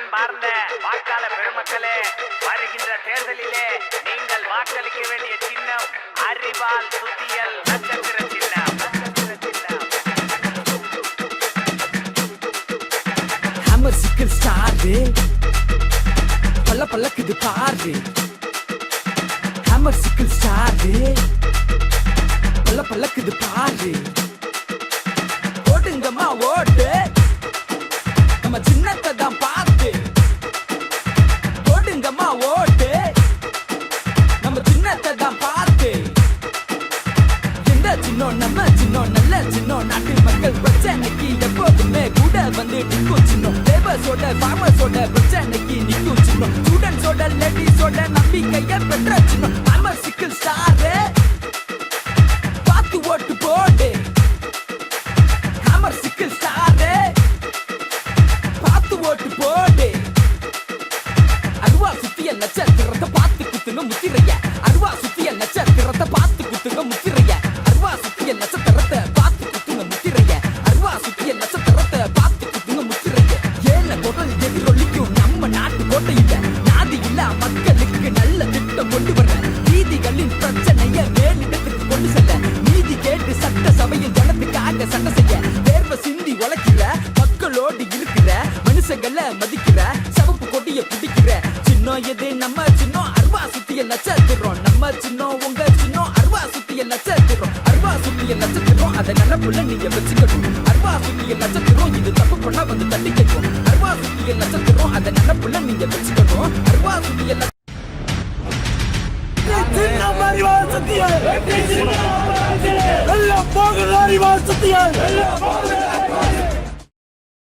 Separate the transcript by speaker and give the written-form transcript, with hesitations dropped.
Speaker 1: அன்பார்ந்த வாக்காள பெருமக்களே, வருகின்ற தேர்தலிலே நீங்கள் வாக்களிக்க வேண்டிய சின்னம் அறிவால் சுத்தியல் நட்சத்திர சின்னம்.
Speaker 2: ஹேமர் சிக்கல் ஸ்டாரு பல்ல பல்லக்குது பாரு. ஹேமர் சிக்கல் ஸ்டாரு பல்ல பல்லக்குது பாரு. ஓடுங்கம்மா ஓடு, நம்ம சின்னத்தை தான் பார்த்து. ஓடுங்கம்மா ஓடு, நம்ம சின்னத்தை தான் பார்த்து. எந்த சின்னம் நம்ம சின்னம், நல்ல சின்னம், நாட்டு மக்கள் பிரச்சனைக்கு எப்போதுமே கூட வந்து நிற்கும் சின்னம். லேபர்ஸோட ஃபார்மர்ஸோட பிரச்சனைக்கு நிற்கும் சின்னம். ஸ்டூடெண்ட்ஸோட லேடிஸோட நம்பிக்கைய பெற்ற சின்னம். ஹேமர் சிக்கல் ஸ்டாரு பார்த்து ஓட்டு போடு. ஹேமர் சிக்கல் ஸ்டாரு பார்த்து ஓட்டு போடு. அருவா சுத்திய நட்சத்திரத்தை பார்த்து குத்துங்க முத்திரைய. அருவா சுத்திய நட்சத்திரத்தை பார்த்து குத்துங்க முத்திரைய. அருவா சுத்திய நட்சத்திரத்தை பார்த்து குத்துங்க முத்திரைய. அருவா சுத்திய நட்சத்திரத்தை பார்த்து குத்துங்க முத்திரைய. ஏழ குரல் எதிரொலிக்கும் நம்ம நாட்டு கோட்டையில. நாதி இல்ல மக்களுக்கு நல்ல திட்டம் கொண்டு வர. நீதிகளின் பிரச்சனைய மேலிடத்துக்கு கொண்டு செல்ல. நீதி கேட்டு சட்ட சபையில் ஜனத்துக்காக சண்டை செய்ய. வேர்வை சிந்தி உழைக்கிற மக்களோடு இருக்கிற மனுஷங்களை மதிக்கிற சவப்பு கொடிய பிடிக்கிற சின்னம் எது நம்ம சின்னம். அருவா சுத்திய நட்சத்திரம் நம்ம சின்னம். உங்க சின்னம் அருவா சுத்திய நட்சத்திரம். அருவா சுத்திய நட்சத்திரம் அதை நினைப்புல நீங்க வச்சுக்கணும். அருவா சுத்திய நட்சத்திரம் இது தப்பு பண்ணா வந்து தண்டிக்கணும். அருவா சுத்திய நட்சத்திரம் அதை நினைப்புல நீங்க வச்சுக்கணும். அருவா சுத்திய
Speaker 3: எல்லாம் போகுது அறிவால் சத்தியம்.